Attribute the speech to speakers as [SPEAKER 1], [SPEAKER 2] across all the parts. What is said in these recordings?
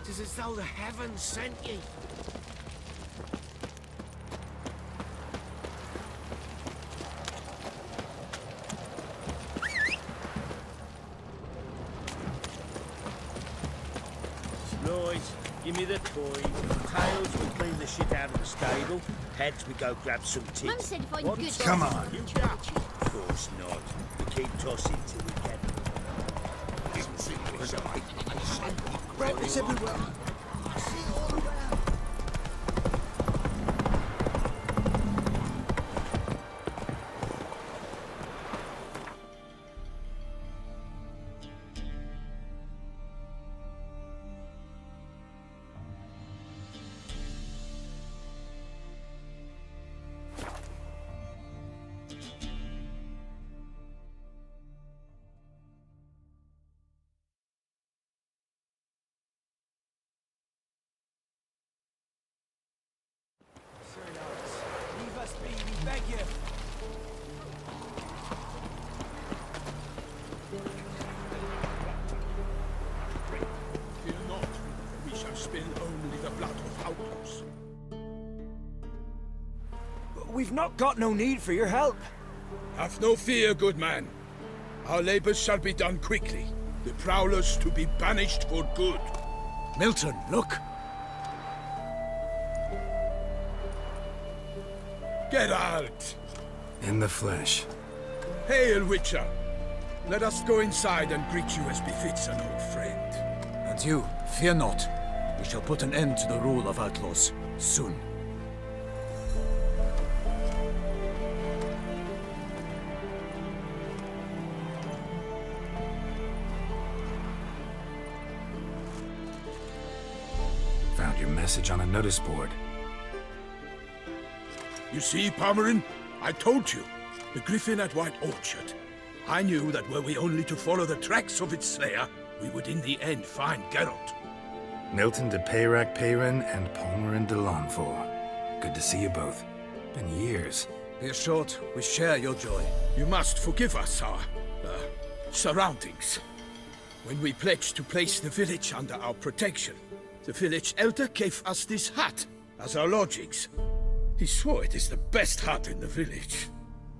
[SPEAKER 1] 'Tis as though the heavens sent ye. Boys, give me the toy. Tails, we clean the shit out of the stable. Heads, we go grab some tits.
[SPEAKER 2] Mum said if I'm good.
[SPEAKER 3] Come on.
[SPEAKER 1] Of course not. We keep tossing till we get it.
[SPEAKER 3] Rabbits everywhere. I see all around.
[SPEAKER 1] Leave us be, we beg you.
[SPEAKER 4] Fear not, we shall spill only the blood of outlaws.
[SPEAKER 1] We've not got no need for your help.
[SPEAKER 4] Have no fear, good man. Our labors shall be done quickly. The prowlers to be banished for good.
[SPEAKER 3] Milton, look.
[SPEAKER 4] Geralt!
[SPEAKER 3] In the flesh.
[SPEAKER 4] Hail, Witcher! Let us go inside and greet you as befits an old friend.
[SPEAKER 5] And you, fear not. We shall put an end to the rule of outlaws, soon.
[SPEAKER 3] Found your message on a notice board.
[SPEAKER 4] You see, Pomeran? I told you. The griffin at White Orchard. I knew that were we only to follow the tracks of its slayer, we would in the end find Geralt.
[SPEAKER 3] Milton de Peyrac-Peyran and Palmerin de Lawnford. Good to see you both. Been years.
[SPEAKER 5] Be assured, we share your joy.
[SPEAKER 4] You must forgive us our, surroundings. When we pledged to place the village under our protection, the village elder gave us this hut as our lodgings. He swore it is the best hut in the village.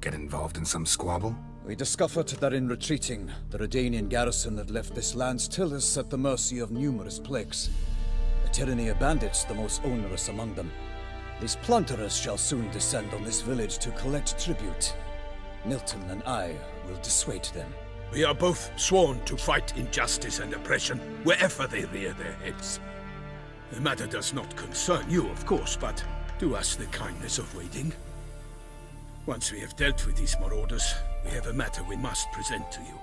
[SPEAKER 3] Get involved in some squabble?
[SPEAKER 5] We discovered that in retreating, the Redanian garrison that left this land still is at the mercy of numerous plagues. A tyranny of bandits, the most onerous among them. These plunderers shall soon descend on this village to collect tribute. Milton and I will dissuade them.
[SPEAKER 4] We are both sworn to fight injustice and oppression wherever they rear their heads. The matter does not concern you, of course, but do us the kindness of waiting. Once we have dealt with these marauders, we have a matter we must present to you.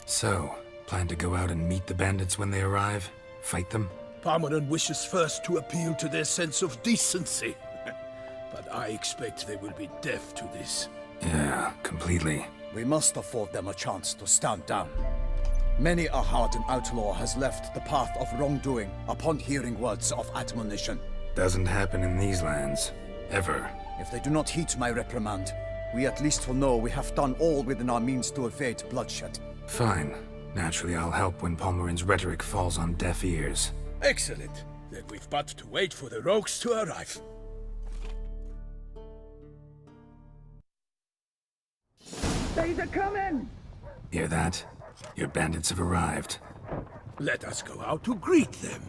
[SPEAKER 3] So, plan to go out and meet the bandits when they arrive? Fight them?
[SPEAKER 4] Pomeran wishes first to appeal to their sense of decency. But I expect they will be deaf to this.
[SPEAKER 3] Yeah, completely.
[SPEAKER 5] We must afford them a chance to stand down. Many a hardened outlaw has left the path of wrongdoing upon hearing words of admonition.
[SPEAKER 3] Doesn't happen in these lands. Ever.
[SPEAKER 5] If they do not heed my reprimand, we at least will know we have done all within our means to evade bloodshed.
[SPEAKER 3] Fine. Naturally, I'll help when Palmerin's rhetoric falls on deaf ears.
[SPEAKER 4] Excellent. Then we've but to wait for the rogues to arrive.
[SPEAKER 6] They're coming!
[SPEAKER 3] Hear that? Your bandits have arrived.
[SPEAKER 4] Let us go out to greet them.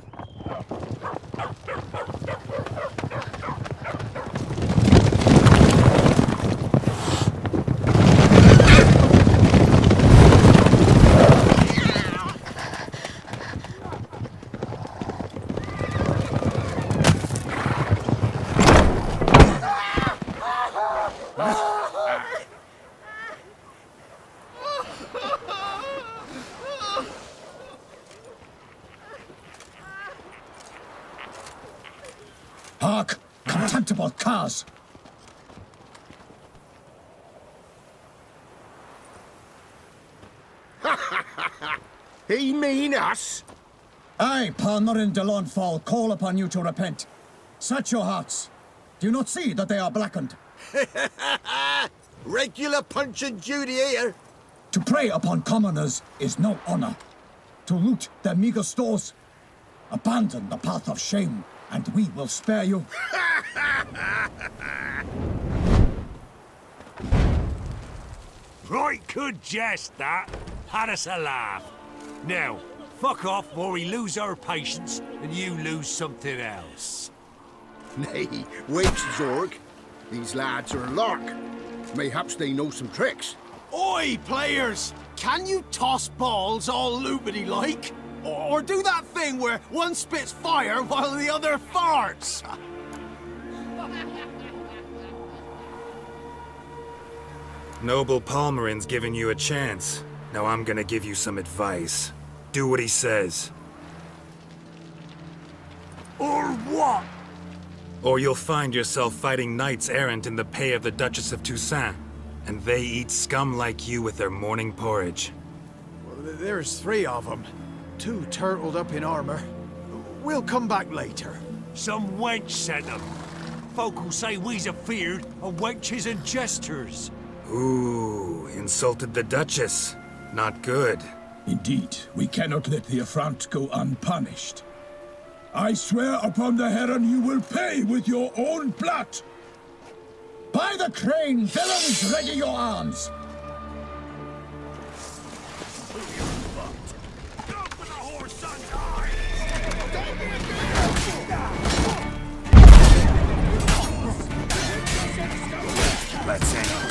[SPEAKER 6] Hark! Contemptible curs!
[SPEAKER 1] He mean us?
[SPEAKER 6] I, Palmerin de Lawnfall, call upon you to repent. Search your hearts. Do you not see that they are blackened?
[SPEAKER 1] Regular Punch and Judy here.
[SPEAKER 6] To prey upon commoners is no honor. To loot their meager stores, abandon the path of shame, and we will spare you.
[SPEAKER 2] Right good jest, that. Had us a laugh. Now, fuck off before we lose our patience and you lose something else.
[SPEAKER 7] Nay, wait, Zorg. These lads are a lark. Mayhaps they know some tricks.
[SPEAKER 8] Oi, players! Can you toss balls all loopity-like? Or do that thing where one spits fire while the other farts?
[SPEAKER 3] Noble Palmerin's giving you a chance. Now I'm gonna give you some advice. Do what he says.
[SPEAKER 2] Or what?
[SPEAKER 3] Or you'll find yourself fighting knights errant in the pay of the Duchess of Toussaint. And they eat scum like you with their morning porridge.
[SPEAKER 8] Well, there's 3 of them. 2 turtled up in armor. We'll come back later.
[SPEAKER 2] Some wench sent them. Folk will say we's afeard of wenches and jesters.
[SPEAKER 3] Ooh, insulted the Duchess. Not good.
[SPEAKER 9] Indeed, we cannot let the affront go unpunished. I swear upon the Heron you will pay with your own blood!
[SPEAKER 6] By the crane, villains, ready your arms!
[SPEAKER 3] Let's hang on.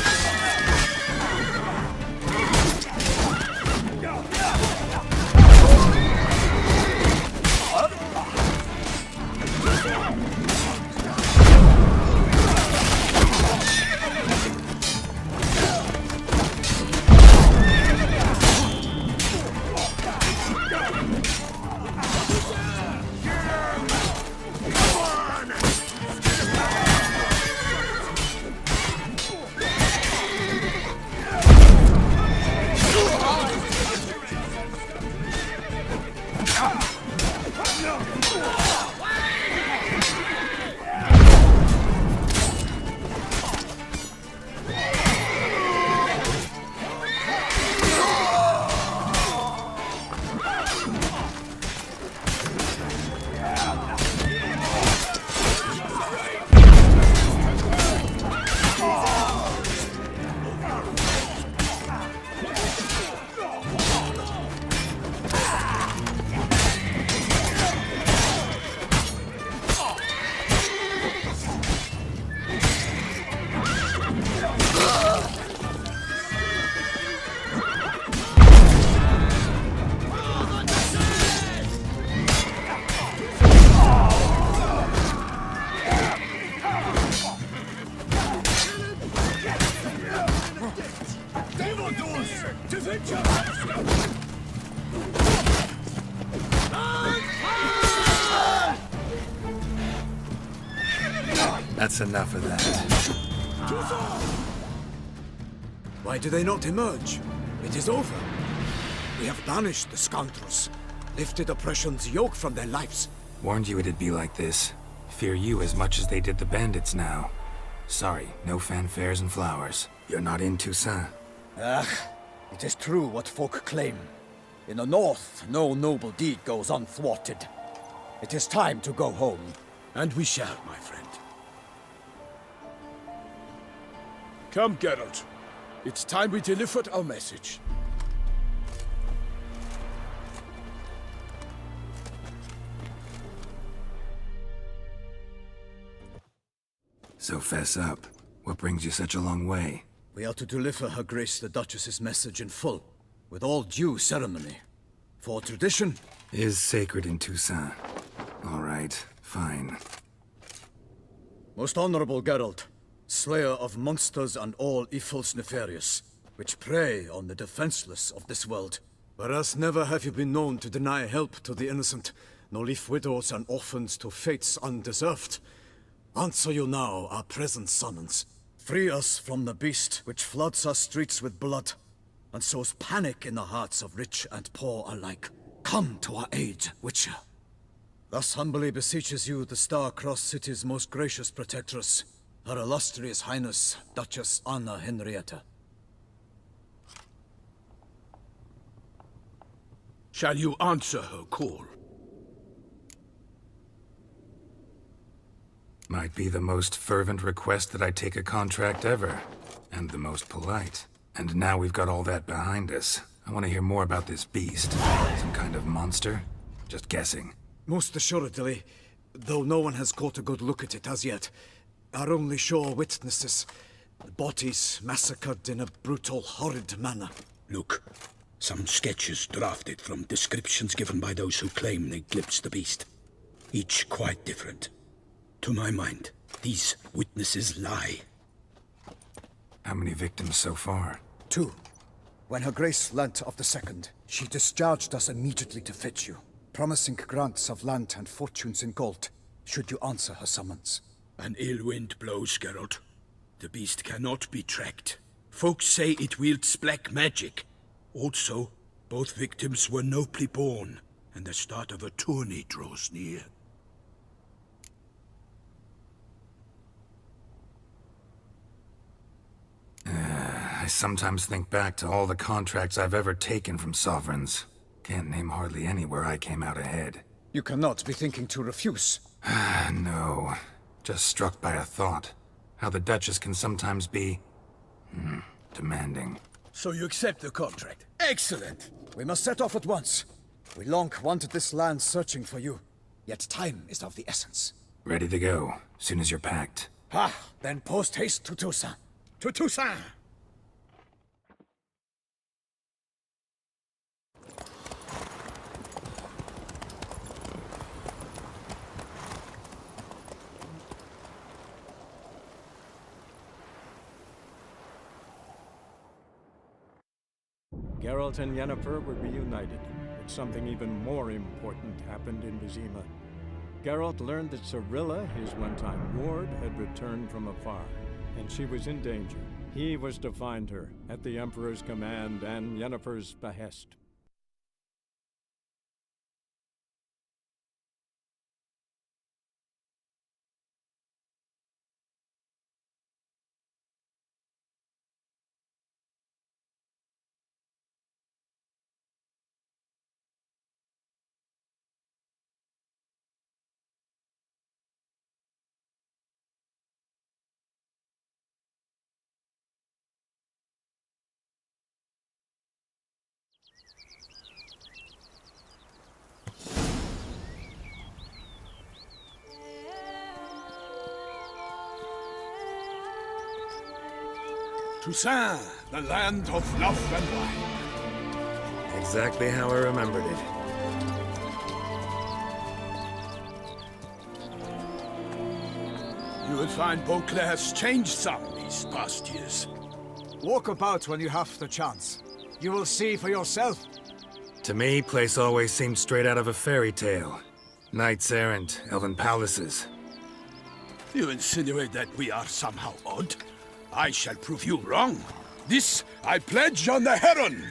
[SPEAKER 3] That's enough of that.
[SPEAKER 5] Why do they not emerge? It is over. We have banished the scoundrels, lifted oppression's yoke from their lives.
[SPEAKER 3] Warned you it'd be like this. Fear you as much as they did the bandits now. Sorry, no fanfares and flowers. You're not in Toussaint.
[SPEAKER 5] It is true what folk claim. In the north, no noble deed goes unthwarted. It is time to go home.
[SPEAKER 8] And we shall, my friend.
[SPEAKER 4] Come, Geralt. It's time we delivered our message.
[SPEAKER 3] So fess up. What brings you such a long way?
[SPEAKER 5] We are to deliver Her Grace the Duchess's message in full, with all due ceremony. For tradition
[SPEAKER 3] is sacred in Toussaint. All right, fine.
[SPEAKER 5] Most honorable Geralt, slayer of monsters and all evils nefarious, which prey on the defenseless of this world. Whereas never have you been known to deny help to the innocent, nor leave widows and orphans to fates undeserved. Answer you now our present summons. Free us from the beast which floods our streets with blood, and sows panic in the hearts of rich and poor alike. Come to our aid, Witcher. Thus humbly beseeches you the Star-Crossed City's most gracious protectress, Her Illustrious Highness, Duchess Anna Henrietta.
[SPEAKER 4] Shall you answer her call?
[SPEAKER 3] Might be the most fervent request that I take a contract ever. And the most polite. And now we've got all that behind us. I want to hear more about this beast. Some kind of monster? Just guessing.
[SPEAKER 5] Most assuredly, though no one has caught a good look at it as yet. Our only sure witnesses. Bodies massacred in a brutal, horrid manner.
[SPEAKER 4] Look, some sketches drafted from descriptions given by those who claim they glimpsed the beast. Each quite different. To my mind, these witnesses lie.
[SPEAKER 3] How many victims so far?
[SPEAKER 5] 2. When Her Grace learnt of the second, she discharged us immediately to fetch you, promising grants of land and fortunes in gold, should you answer her summons.
[SPEAKER 4] An ill wind blows, Geralt. The beast cannot be tracked. Folks say it wields black magic. Also, both victims were nobly born, and the start of a tourney draws near.
[SPEAKER 3] I sometimes think back to all the contracts I've ever taken from sovereigns. Can't name hardly any where I came out ahead.
[SPEAKER 5] You cannot be thinking to refuse.
[SPEAKER 3] No. Just struck by a thought. How the Duchess can sometimes be... demanding.
[SPEAKER 4] So you accept the contract? Excellent!
[SPEAKER 5] We must set off at once. We long wanted this land searching for you. Yet time is of the essence.
[SPEAKER 3] Ready to go, soon as you're packed.
[SPEAKER 5] Then post haste to Toussaint.
[SPEAKER 4] To Toussaint!
[SPEAKER 10] Geralt and Yennefer were reunited, but something even more important happened in Vesemir. Geralt learned that Cirilla, his one-time ward, had returned from afar, and she was in danger. He was to find her, at the Emperor's command and Yennefer's behest.
[SPEAKER 4] Toussaint, the land of love and wine.
[SPEAKER 3] Exactly how I remembered it.
[SPEAKER 4] You will find Beauclair has changed some these past years.
[SPEAKER 5] Walk about when you have the chance. You will see for yourself.
[SPEAKER 3] To me, place always seemed straight out of a fairy tale. Knights errant, elven palaces.
[SPEAKER 4] You insinuate that we are somehow odd? I shall prove you wrong. This I pledge on the Heron!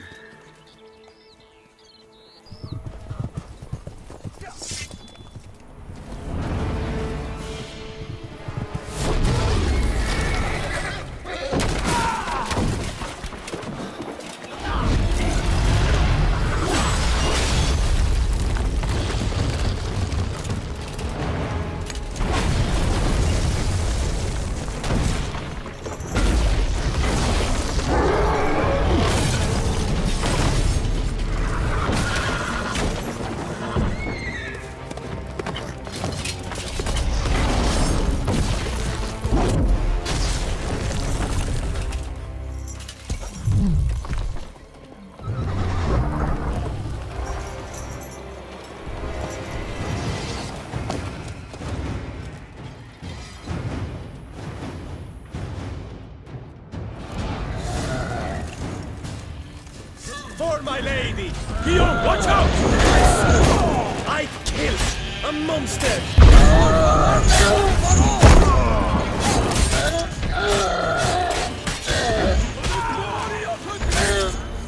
[SPEAKER 1] For my lady!
[SPEAKER 4] Guillaume, watch out!
[SPEAKER 1] I killed a monster!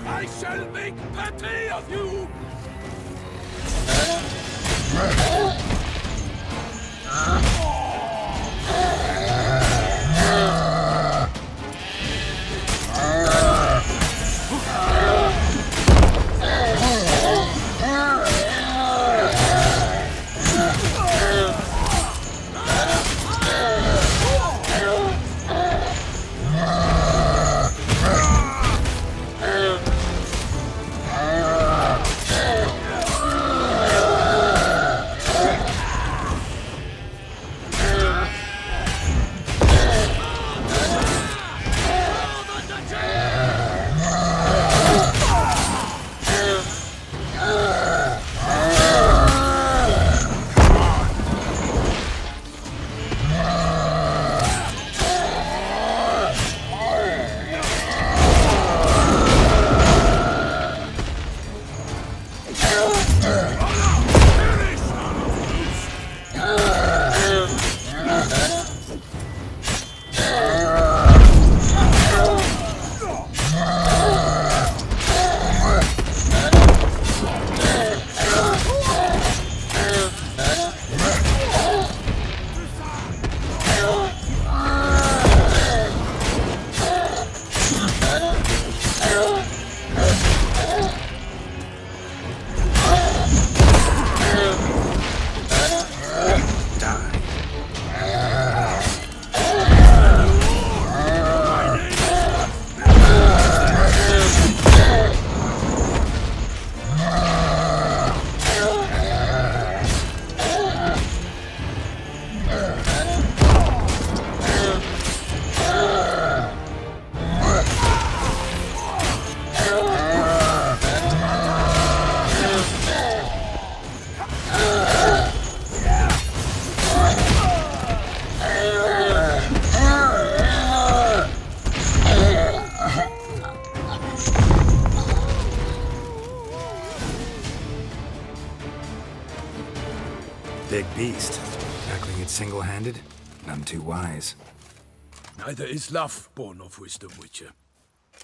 [SPEAKER 4] I shall make pate of you!
[SPEAKER 3] Big beast. Tackling it single-handed? None too wise.
[SPEAKER 9] Neither is love born of wisdom, Witcher.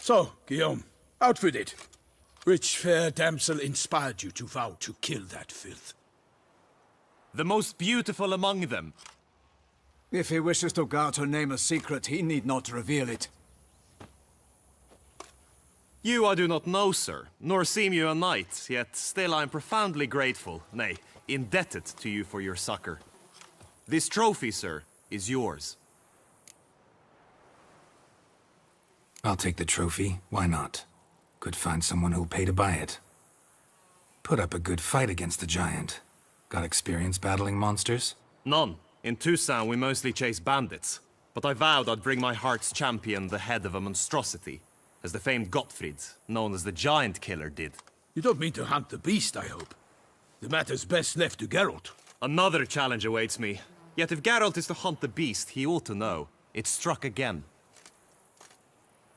[SPEAKER 9] So, Guillaume, out with it. Which fair damsel inspired you to vow to kill that filth?
[SPEAKER 11] The most beautiful among them.
[SPEAKER 5] If he wishes to guard her name a secret, he need not reveal it.
[SPEAKER 11] You I do not know, sir, nor seem you a knight, yet still I am profoundly grateful, nay, indebted to you for your succor. This trophy, sir, is yours.
[SPEAKER 3] I'll take the trophy. Why not? Could find someone who'll pay to buy it. Put up a good fight against the giant. Got experience battling monsters?
[SPEAKER 11] None. In Toussaint we mostly chase bandits. But I vowed I'd bring my heart's champion the head of a monstrosity, as the famed Gottfried, known as the Giant Killer, did.
[SPEAKER 9] You don't mean to hunt the beast, I hope. The matter's best left to Geralt.
[SPEAKER 11] Another challenge awaits me. Yet if Geralt is to hunt the beast, he ought to know. It struck again.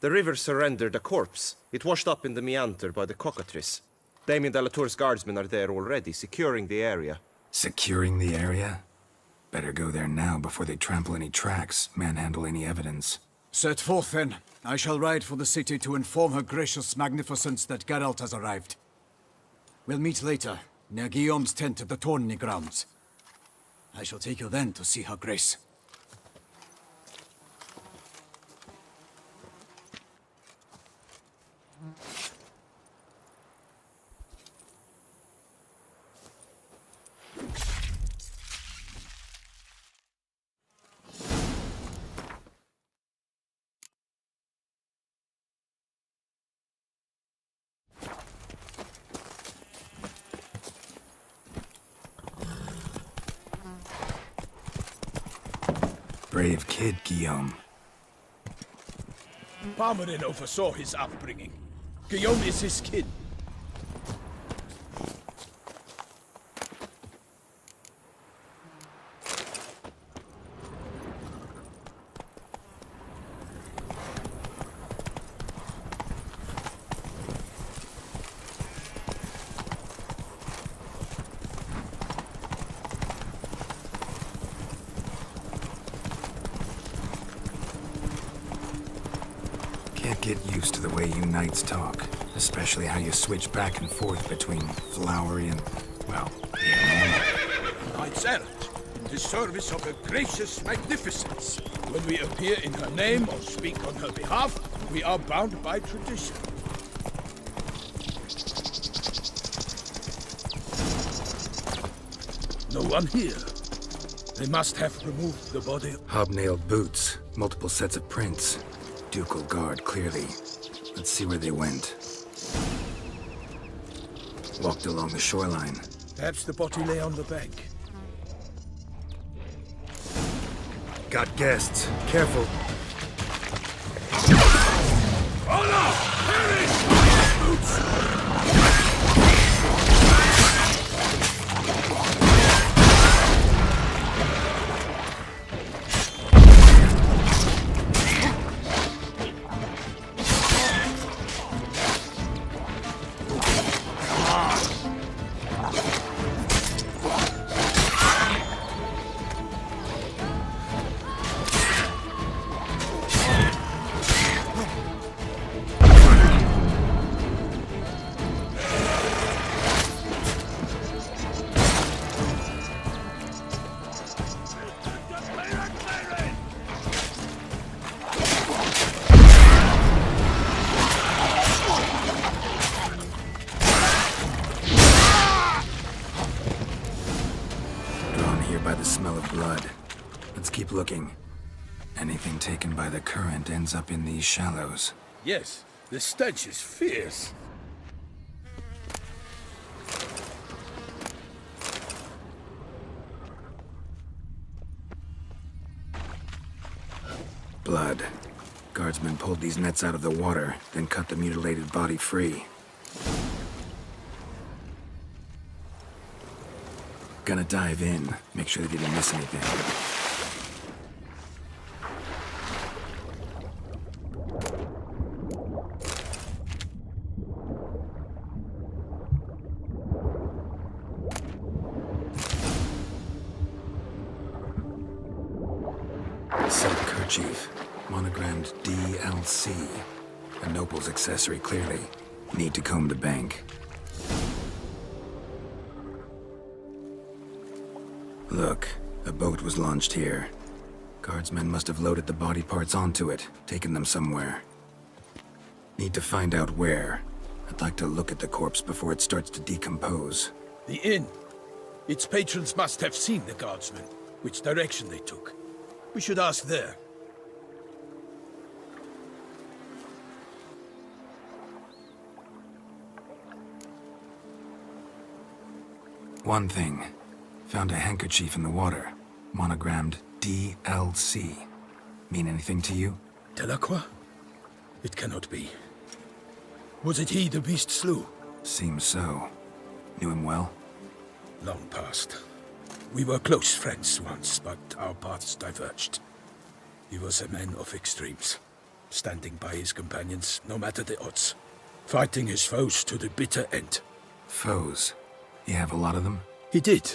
[SPEAKER 11] The river surrendered a corpse. It washed up in the meander by the cockatrice. Damien de la Tour's guardsmen are there already, securing the area.
[SPEAKER 3] Securing the area? Better go there now before they trample any tracks, manhandle any evidence.
[SPEAKER 5] Set forth, then. I shall ride for the city to inform her gracious magnificence that Geralt has arrived. We'll meet later, near Guillaume's tent at the tourney grounds. I shall take you then to see her grace.
[SPEAKER 3] Brave kid, Guillaume.
[SPEAKER 9] Parmarin oversaw his upbringing. Guillaume is his kin.
[SPEAKER 3] Get used to the way you knights talk, especially how you switch back and forth between flowery and, well,
[SPEAKER 9] Knights errant, in the service of her gracious magnificence. When we appear in her name or speak on her behalf, we are bound by tradition. No one here. They must have removed the body.
[SPEAKER 3] Hobnailed boots, multiple sets of prints. Ducal guard, clearly. Let's see where they went. Walked along the shoreline.
[SPEAKER 9] Perhaps the body lay on the bank.
[SPEAKER 3] Got guests. Careful.
[SPEAKER 9] Oh no! Harry! Boots!
[SPEAKER 3] Looking. Anything taken by the current ends up in these shallows.
[SPEAKER 9] Yes, the stench is fierce.
[SPEAKER 3] Blood. Guardsmen pulled these nets out of the water, then cut the mutilated body free. Gonna dive in, make sure they didn't miss anything. handkerchief. Monogrammed DLC. A noble's accessory, clearly. Need to comb the bank. Look, a boat was launched here. Guardsmen must have loaded the body parts onto it, taken them somewhere. Need to find out where. I'd like to look at the corpse before it starts to decompose.
[SPEAKER 9] The inn. Its patrons must have seen the guardsmen, which direction they took. We should ask there.
[SPEAKER 3] One thing. Found a handkerchief in the water. Monogrammed DLC. Mean anything to you?
[SPEAKER 9] Delacroix? It cannot be. Was it he the beast slew?
[SPEAKER 3] Seems so. Knew him well?
[SPEAKER 9] Long past. We were close friends once, but our paths diverged. He was a man of extremes, standing by his companions no matter the odds, fighting his foes to the bitter end.
[SPEAKER 3] Foes? You have a lot of them?
[SPEAKER 9] He did,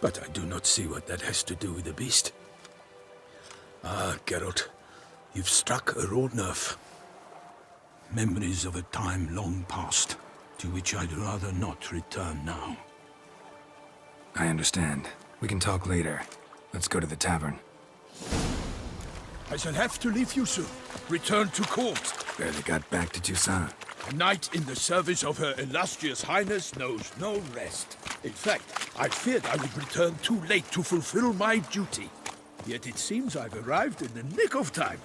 [SPEAKER 9] but I do not see what that has to do with the beast. Ah, Geralt, you've struck a raw nerve. Memories of a time long past, to which I'd rather not return now.
[SPEAKER 3] I understand. We can talk later. Let's go to the tavern.
[SPEAKER 9] I shall have to leave you soon. Return to court.
[SPEAKER 3] Barely got back to Toussaint.
[SPEAKER 9] A knight in the service of Her Illustrious Highness knows no rest. In fact, I feared I would return too late to fulfill my duty. Yet it seems I've arrived in the nick of time.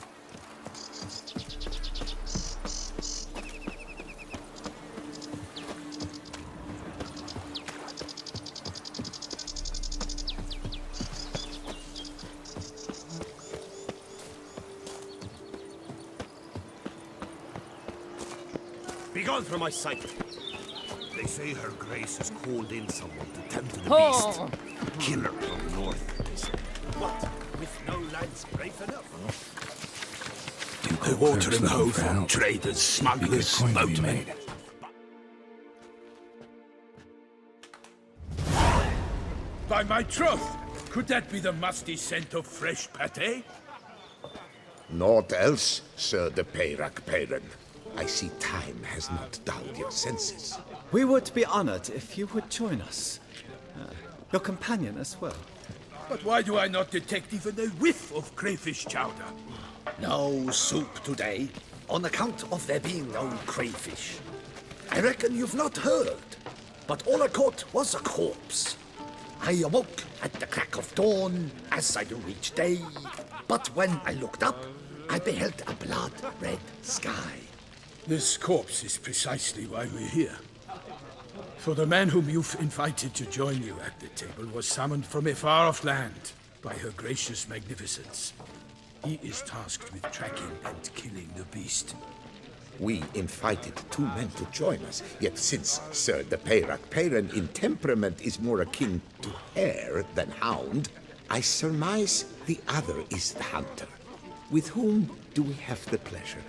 [SPEAKER 11] Begone from my sight! They say her grace has called in someone to tend to the beast. Killer from the north, they say.
[SPEAKER 1] What? With no lads brave enough?
[SPEAKER 9] A watering hole for traders, smugglers, boatmen. By my troth, could that be the musty scent of fresh pâté?
[SPEAKER 12] Naught else, Sir de Peyrac-Peyran. I see time has not dulled your senses.
[SPEAKER 5] We would be honored if you would join us. Your companion as well.
[SPEAKER 9] But why do I not detect even a whiff of crayfish chowder?
[SPEAKER 13] No soup today, on account of there being no crayfish. I reckon you've not heard, but all I caught was a corpse. I awoke at the crack of dawn, as I do each day, but when I looked up, I beheld a blood-red sky.
[SPEAKER 9] This corpse is precisely why we're here. For the man whom you've invited to join you at the table was summoned from a far-off land by her gracious magnificence. He is tasked with tracking and killing the beast.
[SPEAKER 12] We invited two men to join us, yet since Sir de Peyrac-Peyran in temperament is more akin to hare than hound, I surmise the other is the hunter. With whom do we have the pleasure?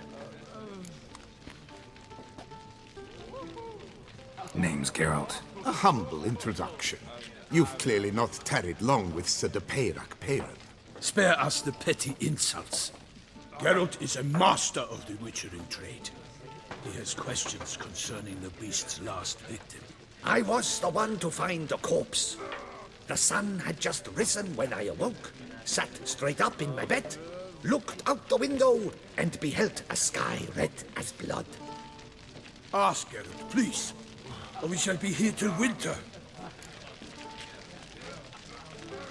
[SPEAKER 3] Name's Geralt.
[SPEAKER 12] A humble introduction. You've clearly not tarried long with Sir de Peyrac-Peyran.
[SPEAKER 9] Spare us the petty insults. Geralt is a master of the witchering trade. He has questions concerning the beast's last victim.
[SPEAKER 13] I was the one to find the corpse. The sun had just risen when I awoke, sat straight up in my bed, looked out the window, and beheld a sky red as blood.
[SPEAKER 9] Ask Geralt, please, or we shall be here till winter.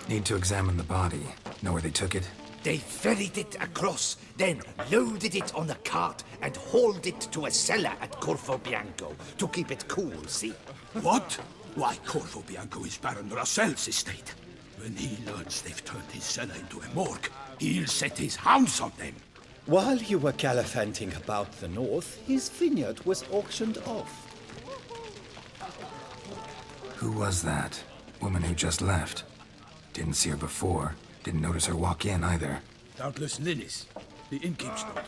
[SPEAKER 3] Need to examine the body. Know where they took it?
[SPEAKER 13] They ferried it across, then loaded it on a cart and hauled it to a cellar at Corvo Bianco to keep it cool, see?
[SPEAKER 9] What? Why, Corvo Bianco is Baron Rassel's estate. When he learns they've turned his cellar into a morgue, he'll set his hounds on them.
[SPEAKER 5] While you were gallivanting about the north, his vineyard was auctioned off.
[SPEAKER 3] Who was that? Woman who just left. Didn't see her before. Didn't notice her walk in either.
[SPEAKER 9] Doubtless Linnis, the innkeep's daughter.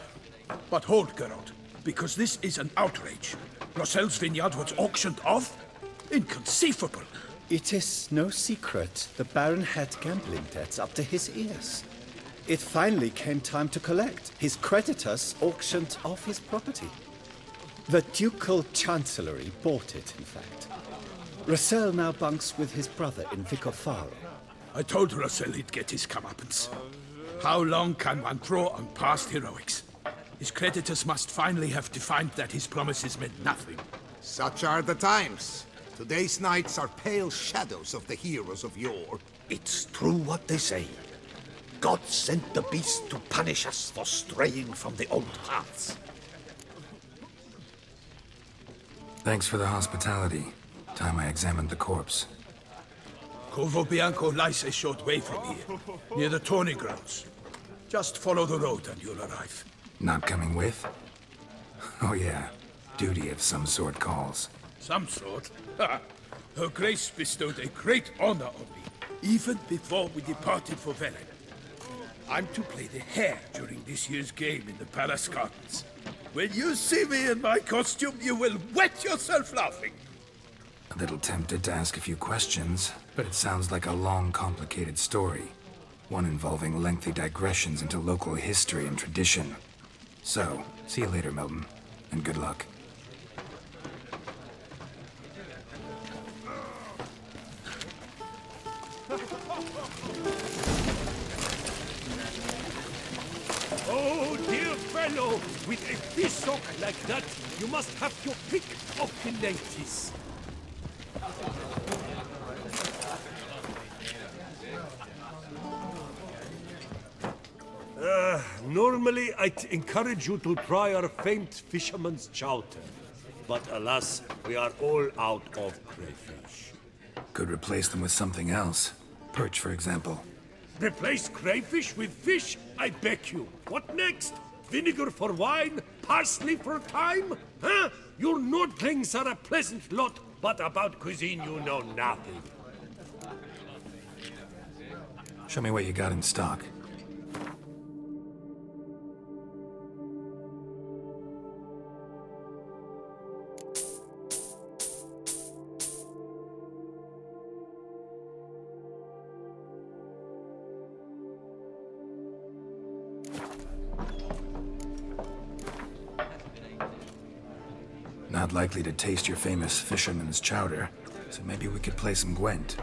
[SPEAKER 9] But hold, Geralt, because this is an outrage. Rassel's vineyard was auctioned off? Inconceivable.
[SPEAKER 5] It is no secret the Baron had gambling debts up to his ears.
[SPEAKER 14] It finally came time to collect. His creditors auctioned off his property. The Ducal Chancellery bought it, in fact. Russell now bunks with his brother in Vicofaro.
[SPEAKER 9] I told Russell he'd get his comeuppance. How long can one draw on past heroics? His creditors must finally have defined that his promises meant nothing.
[SPEAKER 13] Such are the times. Today's knights are pale shadows of the heroes of yore. It's true what they say. God sent the beast to punish us for straying from the old paths.
[SPEAKER 3] Thanks for the hospitality. Time I examined the corpse.
[SPEAKER 9] Corvo Bianco lies a short way from here, near the tourney grounds. Just follow the road and you'll arrive.
[SPEAKER 3] Not coming with? Oh yeah, duty of some sort calls.
[SPEAKER 9] Some sort? Ha! Her Grace bestowed a great honor on me, even before we departed for Velen. I'm to play the hare during this year's game in the Palace Gardens. When you see me in my costume, you will wet yourself laughing.
[SPEAKER 3] A little tempted to ask a few questions, but it sounds like a long, complicated story. One involving lengthy digressions into local history and tradition. So, see you later, Milton, and good luck.
[SPEAKER 2] Oh, dear fellow, with a fish-sock like that, you must have your pick of the ladies. Normally I'd encourage you to try our famed fisherman's chowder. But alas, we are all out of crayfish.
[SPEAKER 3] Could replace them with something else. Perch, for example.
[SPEAKER 2] Replace crayfish with fish? I beg you. What next? Vinegar for wine? Parsley for thyme? Huh? Your Nordlings are a pleasant lot, but about cuisine you know nothing.
[SPEAKER 3] Show me what you got in stock. Not likely to taste your famous fisherman's chowder, so maybe we could play some Gwent.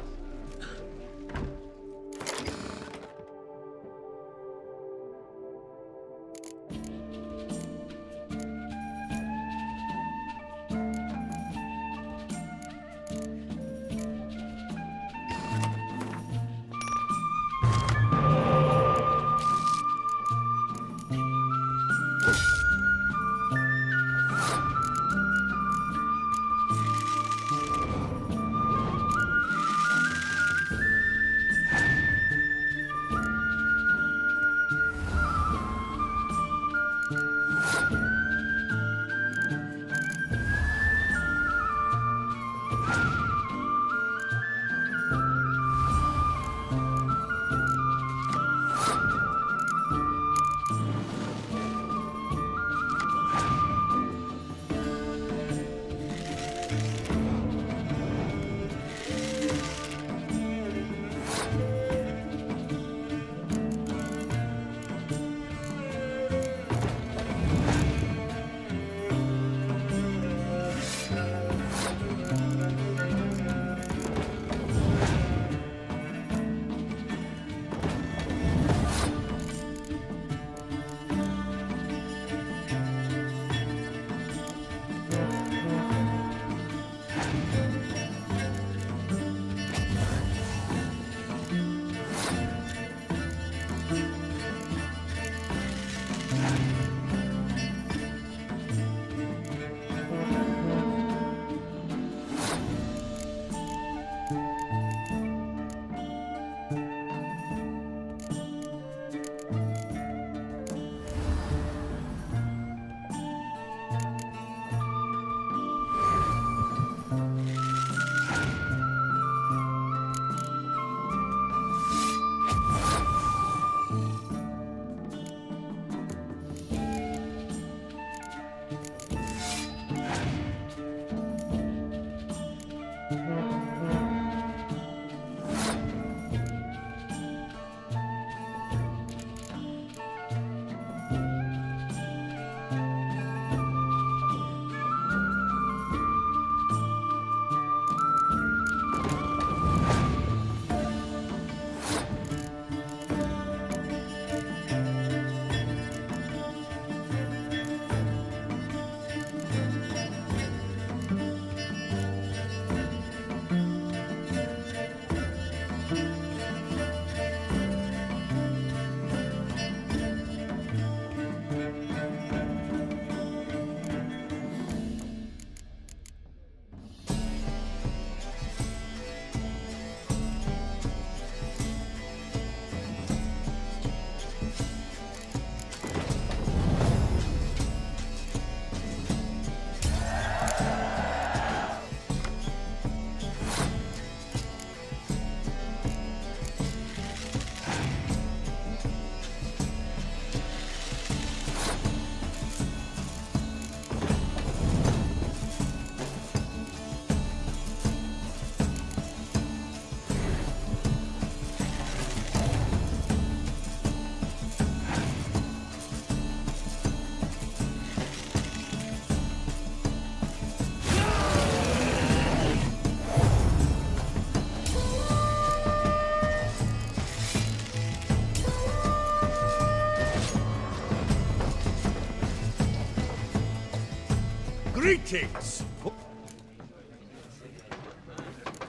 [SPEAKER 2] Greetings!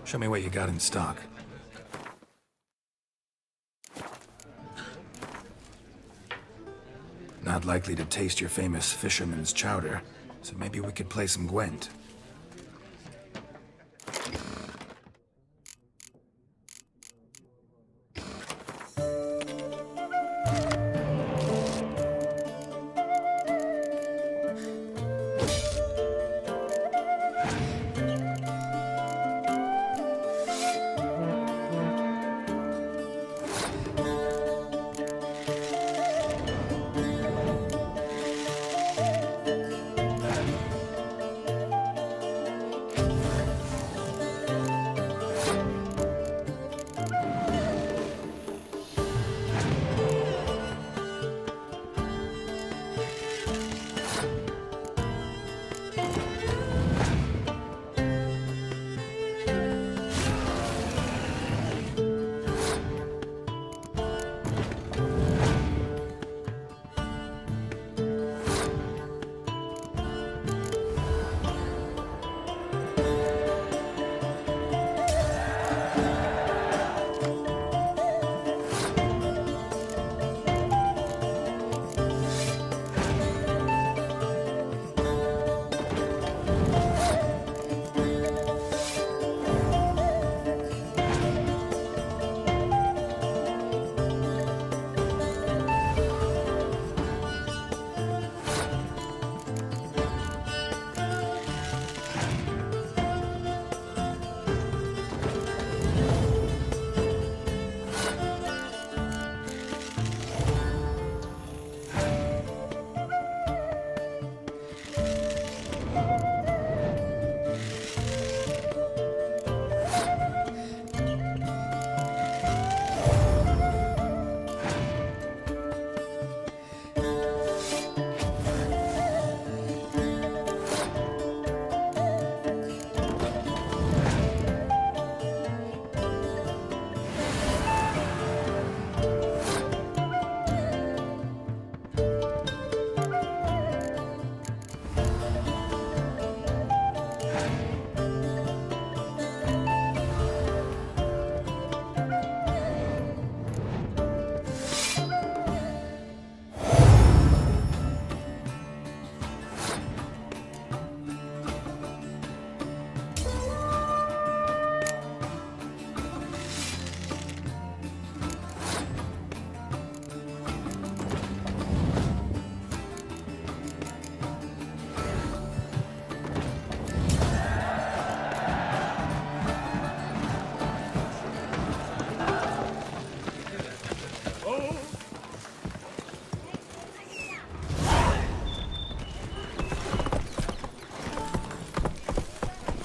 [SPEAKER 3] Show me what you got in stock. Not likely to taste your famous fisherman's chowder, so maybe we could play some Gwent.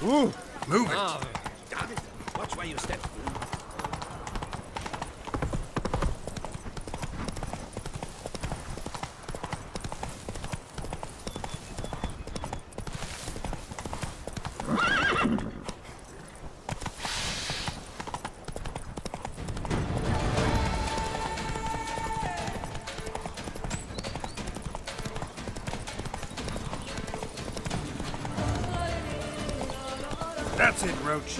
[SPEAKER 3] Ooh, move it.
[SPEAKER 1] Oh, damn it. Watch where you step.
[SPEAKER 3] That's it, Roach.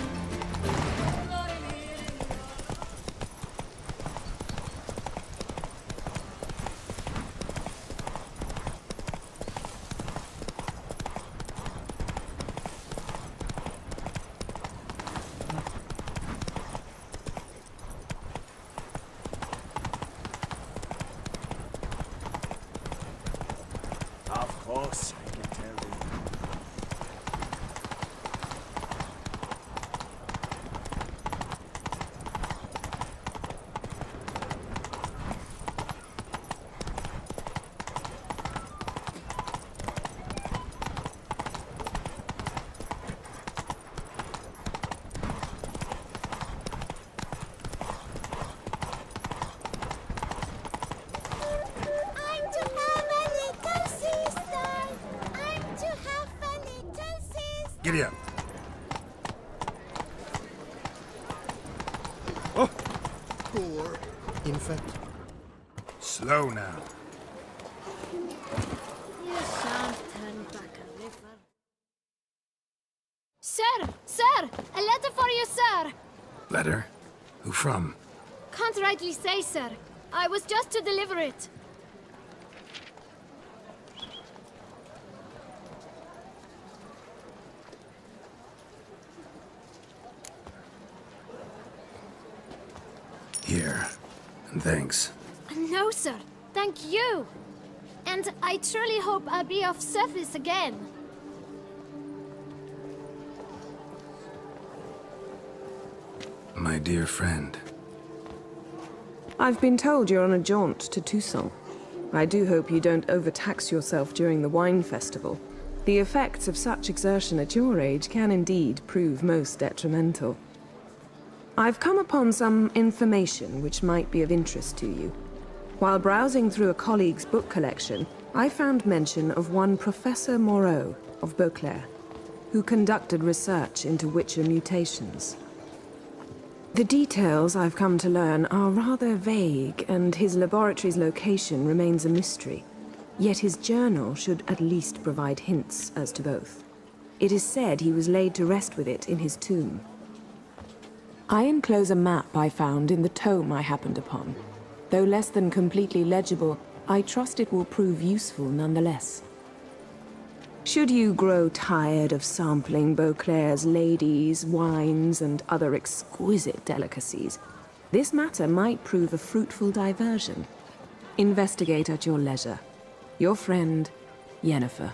[SPEAKER 1] Of course, I can tell you.
[SPEAKER 3] Giddy up.
[SPEAKER 7] Oh! Poor infant.
[SPEAKER 3] Slow now.
[SPEAKER 15] You shan't turn back a river.
[SPEAKER 3] Letter? Who from?
[SPEAKER 15] Can't rightly say, sir. I was just to deliver it.
[SPEAKER 3] Here. And thanks.
[SPEAKER 15] No, sir. Thank you. And I truly hope I'll be off surface again.
[SPEAKER 3] My dear friend.
[SPEAKER 16] I've been told you're on a jaunt to Toussaint. I do hope you don't overtax yourself during the wine festival. The effects of such exertion at your age can indeed prove most detrimental. I've come upon some information which might be of interest to you. While browsing through a colleague's book collection, I found mention of one Professor Moreau of Beauclair, who conducted research into Witcher mutations. The details I've come to learn are rather vague, and his laboratory's location remains a mystery. Yet his journal should at least provide hints as to both. It is said he was laid to rest with it in his tomb. I enclose a map I found in the tome I happened upon. Though less than completely legible, I trust it will prove useful nonetheless. Should you grow tired of sampling Beauclair's ladies, wines, and other exquisite delicacies, this matter might prove a fruitful diversion. Investigate at your leisure. Your friend, Yennefer.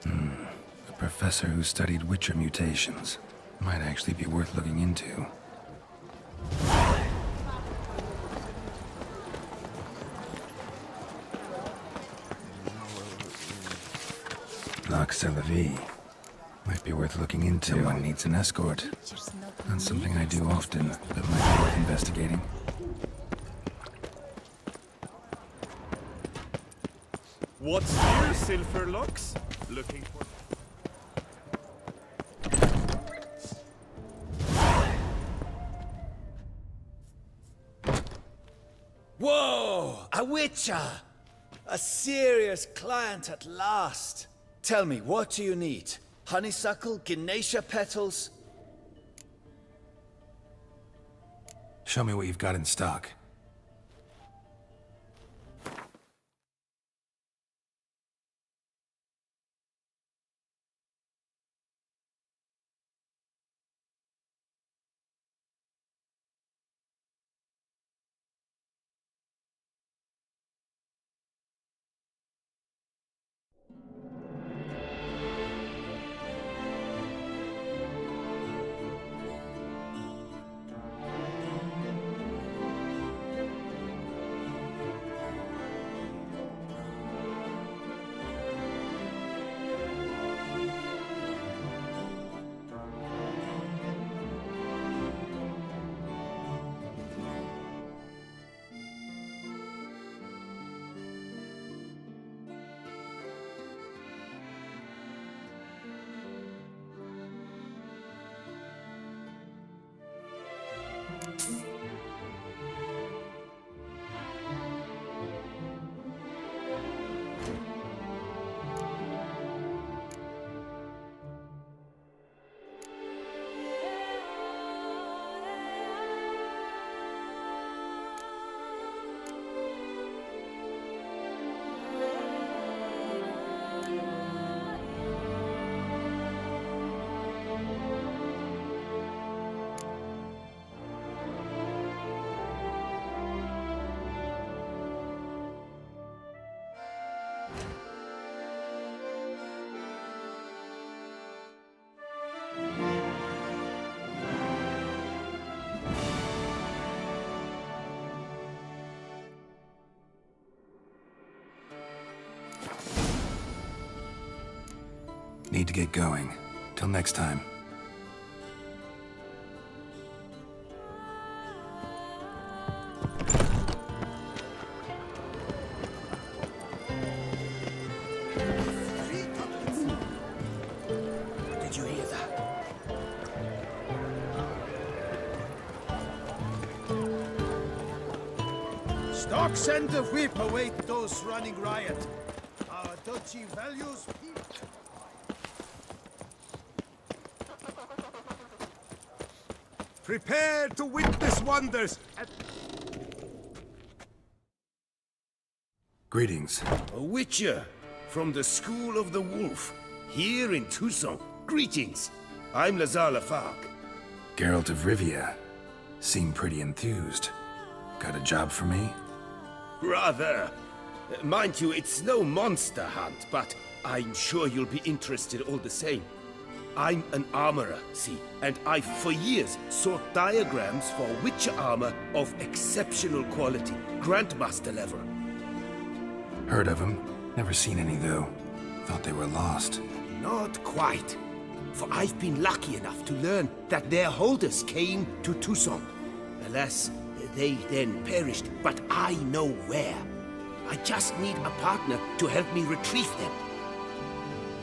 [SPEAKER 3] A professor who studied Witcher mutations. Might actually be worth looking into. C'est la vie. Might be worth looking into. Someone needs an escort. Not something I do often, but might be worth investigating.
[SPEAKER 11] What's new, Silverlocks? Looking for...
[SPEAKER 14] Whoa! A witcher! A serious client at last. Tell me, what do you need? Honeysuckle, Ginacia petals?
[SPEAKER 3] Show me what you've got in stock. Need to get going. Till next time.
[SPEAKER 1] Did you hear that?
[SPEAKER 8] Stock send the whip await those running riot. Our duchy values peace.
[SPEAKER 17] Prepare to witness wonders.
[SPEAKER 3] Greetings.
[SPEAKER 18] A Witcher from the School of the Wolf, here in Tucson. Greetings. I'm Lazar Lafargue.
[SPEAKER 3] Geralt of Rivia. Seem pretty enthused. Got a job for me?
[SPEAKER 18] Rather. Mind you, it's no monster hunt, but I'm sure you'll be interested all the same. I'm an armorer, see, and I've for years sought diagrams for Witcher armor of exceptional quality, Grandmaster level.
[SPEAKER 3] Heard of them. Never seen any, though. Thought they were lost.
[SPEAKER 18] Not quite. For I've been lucky enough to learn that their holders came to Tucson. Alas, they then perished, but I know where. I just need a partner to help me retrieve them.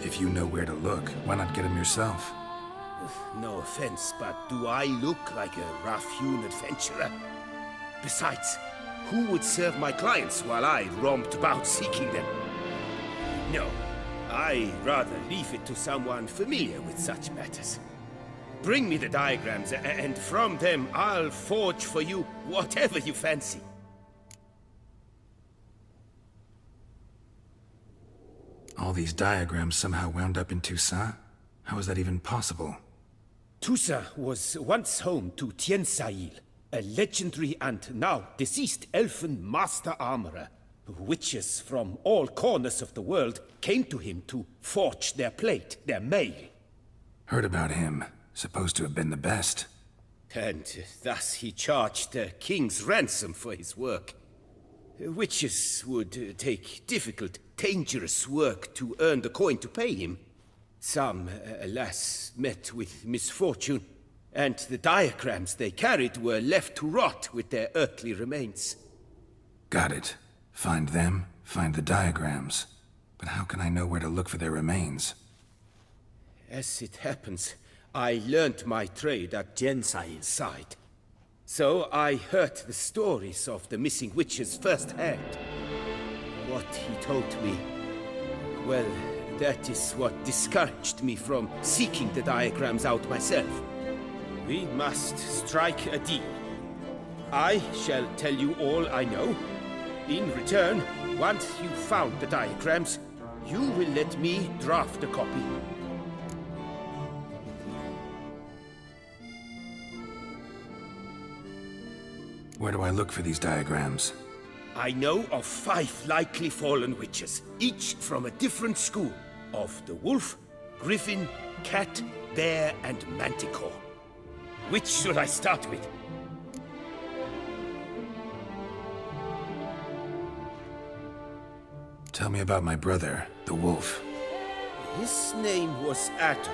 [SPEAKER 3] If you know where to look, why not get them yourself?
[SPEAKER 18] No offense, but do I look like a rough-hewn adventurer? Besides, who would serve my clients while I romped about seeking them? No, I'd rather leave it to someone familiar with such matters. Bring me the diagrams, and from them I'll forge for you whatever you fancy.
[SPEAKER 3] All these diagrams somehow wound up in Toussaint? How is that even possible?
[SPEAKER 18] Toussaint was once home to Tiensail, a legendary and now deceased elfin master armorer. Witches from all corners of the world came to him to forge their plate, their mail.
[SPEAKER 3] Heard about him. Supposed to have been the best.
[SPEAKER 18] And thus he charged a king's ransom for his work. Witches would take difficult, dangerous work to earn the coin to pay him. Some, alas, met with misfortune, and the diagrams they carried were left to rot with their earthly remains.
[SPEAKER 3] Got it. Find them, find the diagrams. But how can I know where to look for their remains?
[SPEAKER 18] As it happens, I learned my trade at Gensail's side. So I heard the stories of the missing witches firsthand. What he told me, well, that is what discouraged me from seeking the diagrams out myself. We must strike a deal. I shall tell you all I know. In return, once you've found the diagrams, you will let me draft a copy.
[SPEAKER 3] Where do I look for these diagrams?
[SPEAKER 18] I know of 5 likely fallen witches, each from a different school of the wolf, griffin, cat, bear, and manticore. Which should I start with?
[SPEAKER 3] Tell me about my brother, the wolf.
[SPEAKER 18] His name was Atom.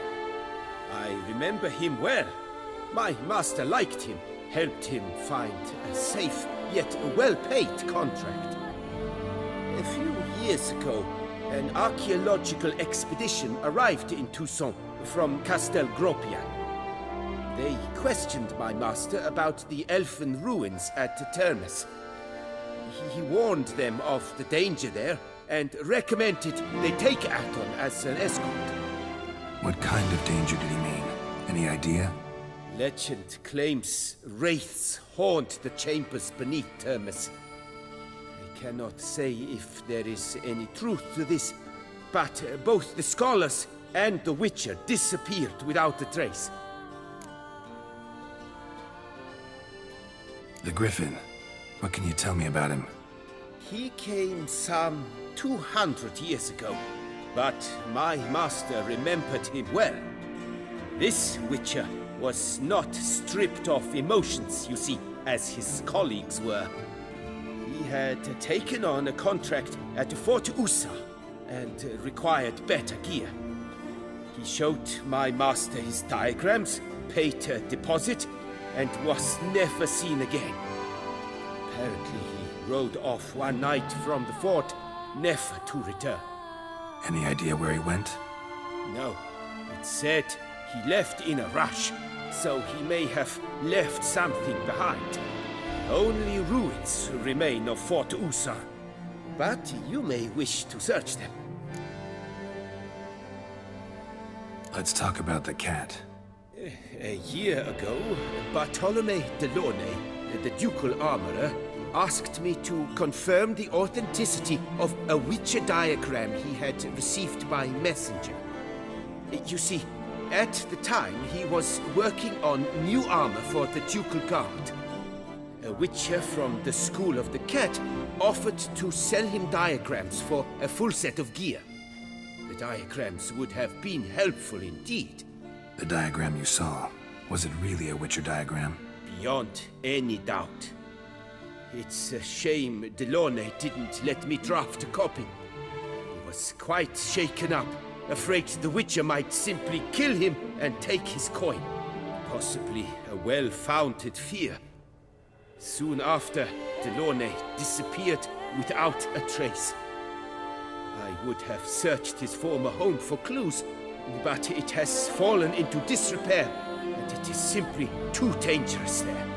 [SPEAKER 18] I remember him well. My master liked him, helped him find a safe, yet well-paid contract. A few years ago, an archaeological expedition arrived in Tucson from Castel Gropia. They questioned my master about the elfin ruins at Termes. He warned them of the danger there and recommended they take Aton as an escort.
[SPEAKER 3] What kind of danger did he mean? Any idea?
[SPEAKER 18] Legend claims wraiths haunt the chambers beneath Termes. I cannot say if there is any truth to this, but both the scholars and the Witcher disappeared without a trace.
[SPEAKER 3] The Griffin. What can you tell me about him?
[SPEAKER 18] He came some 200 years ago, but my master remembered him well. This Witcher was not stripped of emotions, you see, as his colleagues were. He had taken on a contract at Fort Usa and required better gear. He showed my master his diagrams, paid a deposit, and was never seen again. Apparently he rode off one night from the fort, never to return.
[SPEAKER 3] Any idea where he went?
[SPEAKER 18] No. It said he left in a rush, so he may have left something behind. Only ruins remain of Fort Usa, but you may wish to search them.
[SPEAKER 3] Let's talk about the cat.
[SPEAKER 18] A year ago, Bartolome Delaunay, the ducal armorer, asked me to confirm the authenticity of a Witcher diagram he had received by messenger. You see, at the time he was working on new armor for the ducal guard. A Witcher from the School of the Cat offered to sell him diagrams for a full set of gear. The diagrams would have been helpful indeed.
[SPEAKER 3] The diagram you saw, was it really a Witcher diagram?
[SPEAKER 18] Beyond any doubt. It's a shame Delaunay didn't let me draft a copy. He was quite shaken up, afraid the Witcher might simply kill him and take his coin. Possibly a well-founded fear. Soon after, Delaunay disappeared without a trace. I would have searched his former home for clues, but it has fallen into disrepair, and it is simply too dangerous there.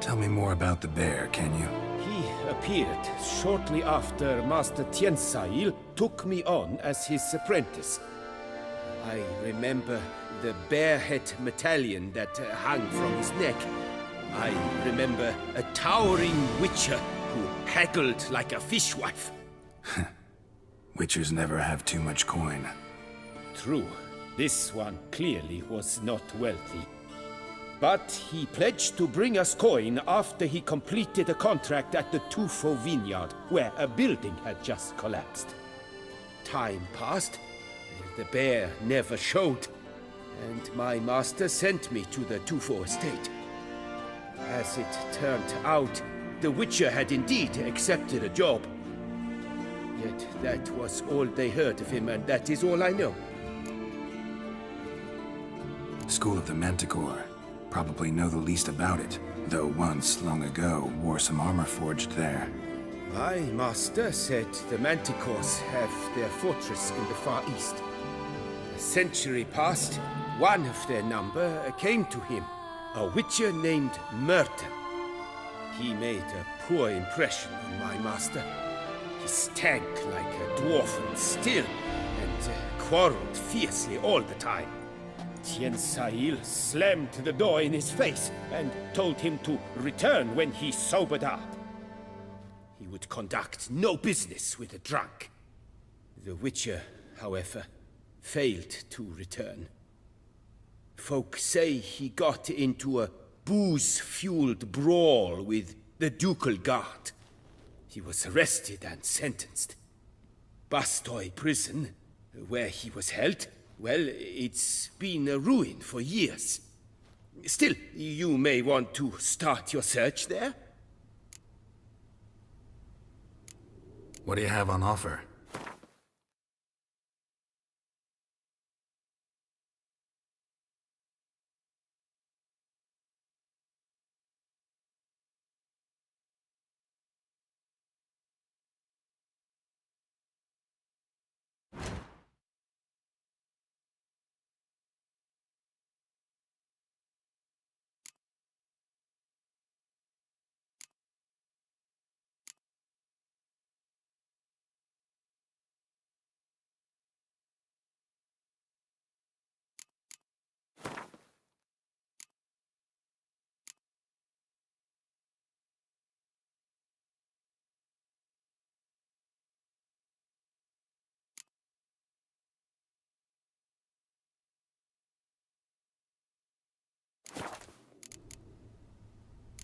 [SPEAKER 3] Tell me more about the bear, can you?
[SPEAKER 18] He appeared shortly after Master Tiensail took me on as his apprentice. I remember the bear-head medallion that hung from his neck. I remember a towering witcher who haggled like a fishwife.
[SPEAKER 3] Witchers never have too much coin.
[SPEAKER 18] True, this one clearly was not wealthy. But he pledged to bring us coin after he completed a contract at the Tufo vineyard, where a building had just collapsed. Time passed, the bear never showed, and my master sent me to the Tufo estate. As it turned out, the Witcher had indeed accepted a job. Yet that was all they heard of him, and that is all I know.
[SPEAKER 3] School of the Manticore. Probably know the least about it, though once, long ago, wore some armor forged there.
[SPEAKER 18] My master said the Manticores have their fortress in the far east. A century passed, one of their number came to him, a witcher named Merton. He made a poor impression on my master. He stank like a dwarf still, and quarreled fiercely all the time. Tiensail slammed the door in his face and told him to return when he sobered up. He would conduct no business with a drunk. The Witcher, however, failed to return. Folk say he got into a booze-fueled brawl with the ducal guard. He was arrested and sentenced. Bastoy prison, where he was held, well, it's been a ruin for years. Still, you may want to start your search there.
[SPEAKER 3] What do you have on offer?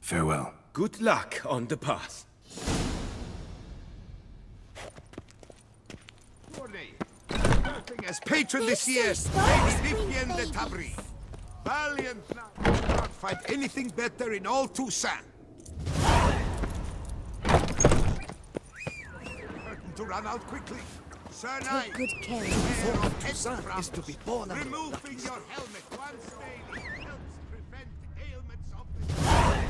[SPEAKER 3] Farewell.
[SPEAKER 18] Good luck on the path.
[SPEAKER 17] Acting as patron this year, Lady Rivia de Tabri. Valiant knight, can't find anything better in all Toussaint. Certain to run out quickly. Sir Knight,
[SPEAKER 13] good care
[SPEAKER 17] of
[SPEAKER 13] Toussaint is to be born under
[SPEAKER 17] removing your helmet once daily helps prevent ailments of the...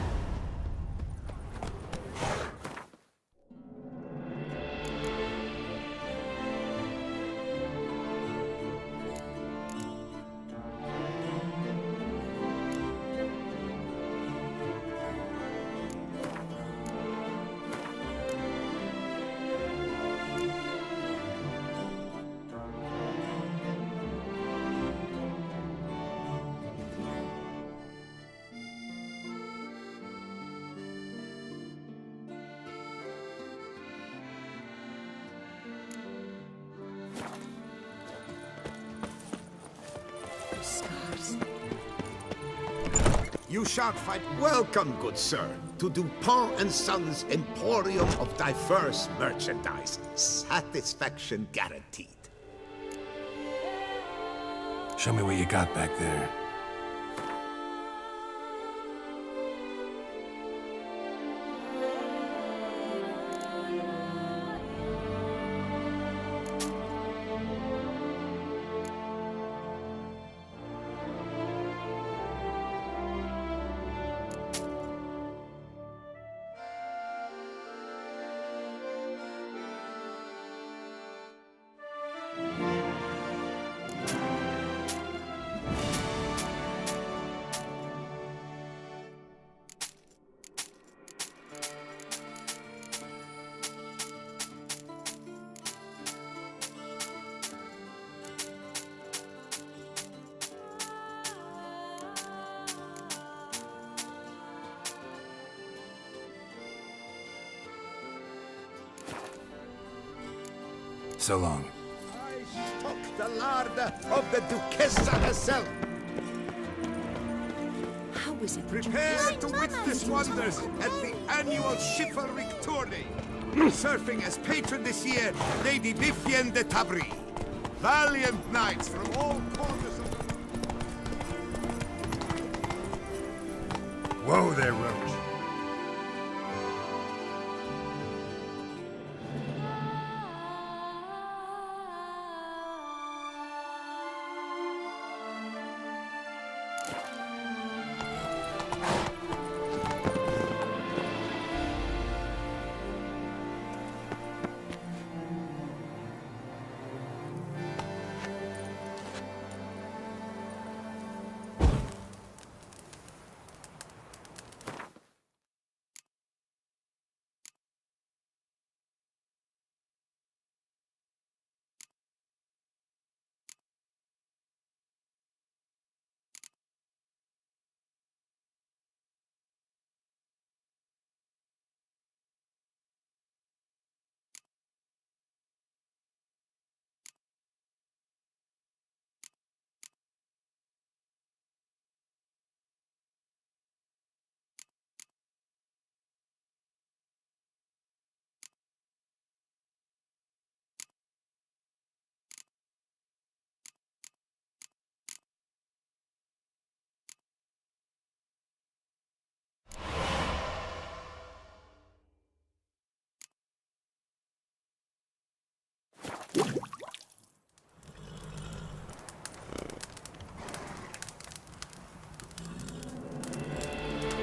[SPEAKER 19] scars.
[SPEAKER 12] You shall find welcome, good sir, to Dupont and Sons Emporium of diverse merchandise. Satisfaction guaranteed.
[SPEAKER 3] Show me what you got back there. So long.
[SPEAKER 12] I stock the larder of the Duchessa herself.
[SPEAKER 19] How is it?
[SPEAKER 17] Prepare to witness wonders at the annual chivalric tourney. Surfing as patron this year, Lady Vivienne de Tabry. Valiant knights from all corners of the...
[SPEAKER 3] Whoa there, Roach.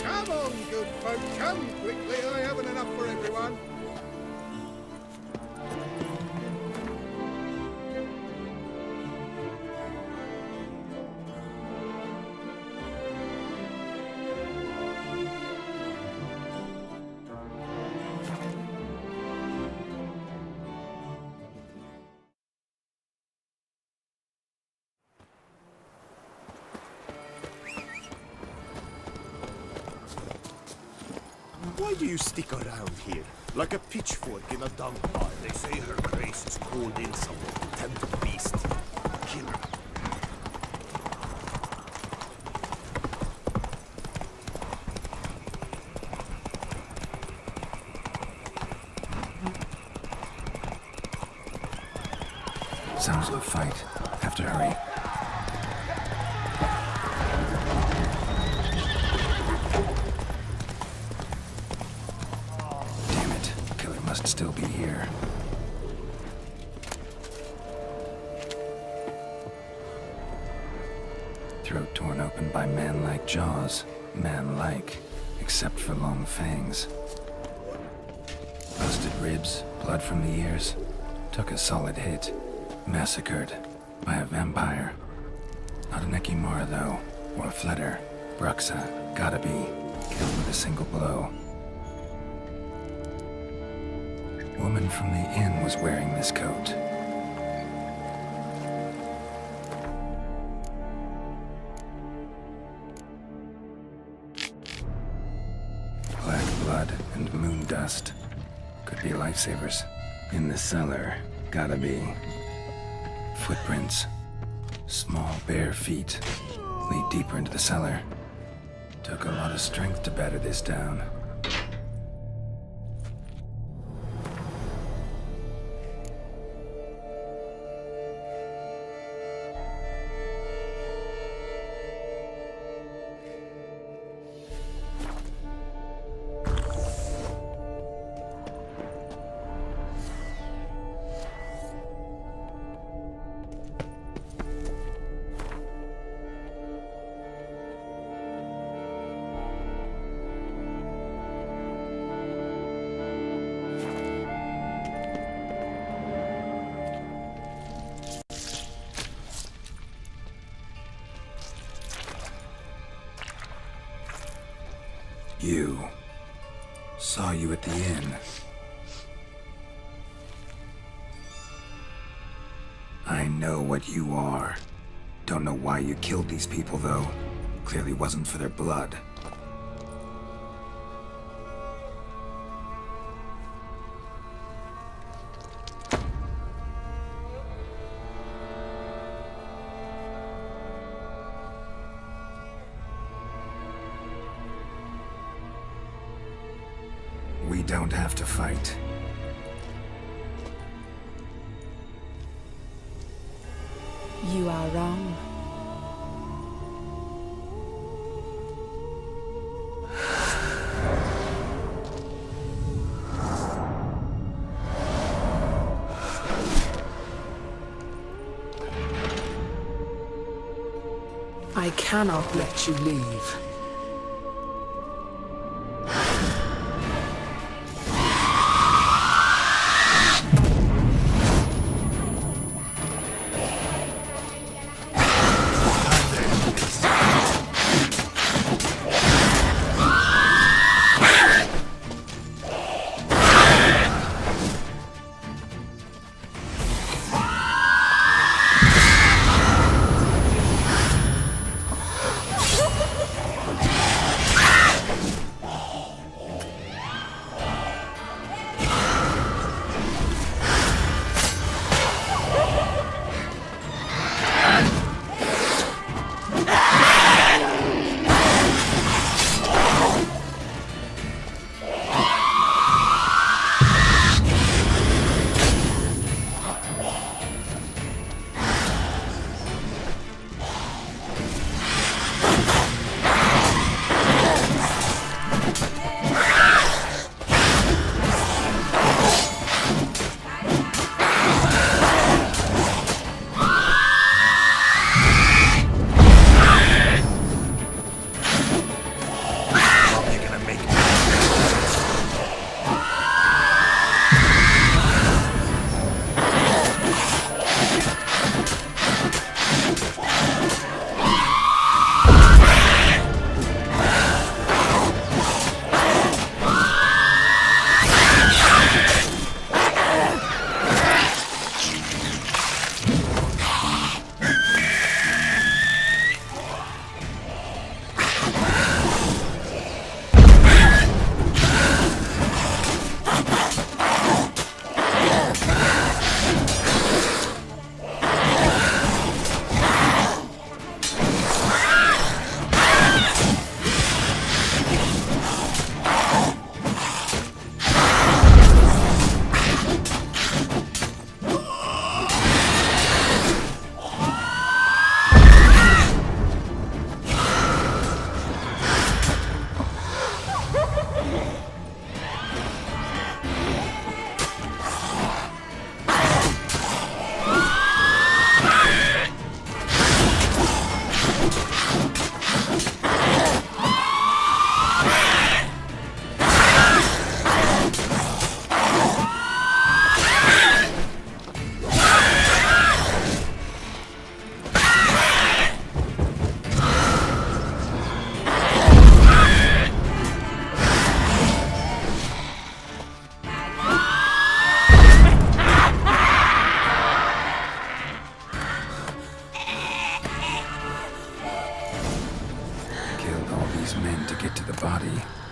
[SPEAKER 17] Come on, good folk, come quickly. I haven't enough for everyone.
[SPEAKER 20] Why do you stick around here? Like a pitchfork in a dung pile. They say her grace is called in someone to tempt the beast. Kill her.
[SPEAKER 3] Sounds like a fight. Have to hurry. Still be here. Throat torn open by man-like jaws. Man-like, except for long fangs. Busted ribs, blood from the ears. Took a solid hit. Massacred by a vampire. Not an Ekimara, though, or a Fletter. Bruxa, gotta be. Killed with a single blow. Woman from the inn was wearing this coat. Black blood and moon dust. Could be lifesavers. In the cellar, gotta be. Footprints. Small, bare feet lead deeper into the cellar. Took a lot of strength to batter this down. You. Saw you at the inn. I know what you are. Don't know why you killed these people, though. Clearly wasn't for their blood. We don't have to fight.
[SPEAKER 19] You are wrong. I cannot let you leave.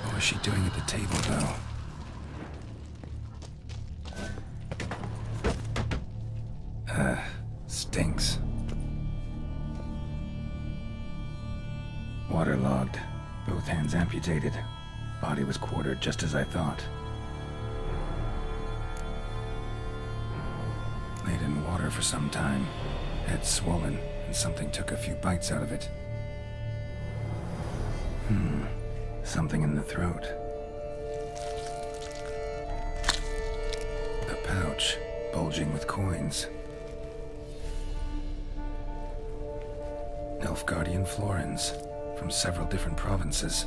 [SPEAKER 3] What was she doing at the table, though? Stinks. Waterlogged. Both hands amputated. Body was quartered just as I thought. Laid in water for some time. Head swollen, and something took a few bites out of it. Something in the throat. A pouch, bulging with coins. Nilfgaardian florins, from several different provinces.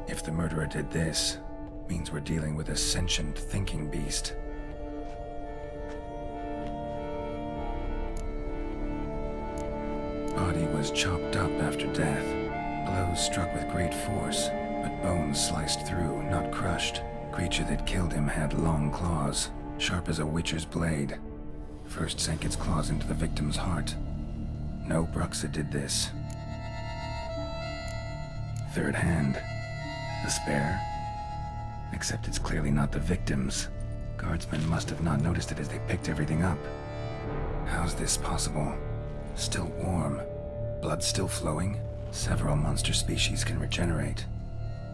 [SPEAKER 3] If the murderer did this, means we're dealing with a sentient thinking beast. Body was chopped up after death. Blows struck with great force, but bones sliced through, not crushed. Creature that killed him had long claws, sharp as a witcher's blade. First sank its claws into the victim's heart. No Bruxa did this. Third hand. A spare? Except it's clearly not the victim's. Guardsmen must have not noticed it as they picked everything up. How's this possible? Still warm. Blood still flowing? Several monster species can regenerate.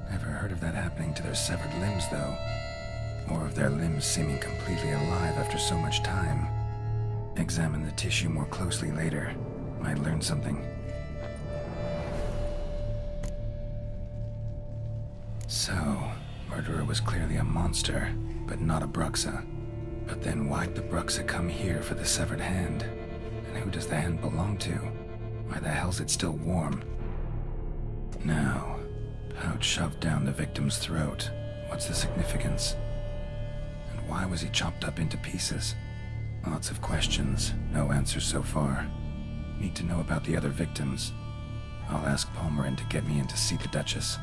[SPEAKER 3] Never heard of that happening to their severed limbs, though. Or of their limbs seeming completely alive after so much time. Examine the tissue more closely later. Might learn something. So, murderer was clearly a monster, but not a Bruxa. But then why'd the Bruxa come here for the severed hand? And who does the hand belong to? Why the hell's it still warm? Now, pouch shoved down the victim's throat. What's the significance? And why was he chopped up into pieces? Lots of questions, no answers so far. Need to know about the other victims. I'll ask Palmerin to get me in to see the Duchess.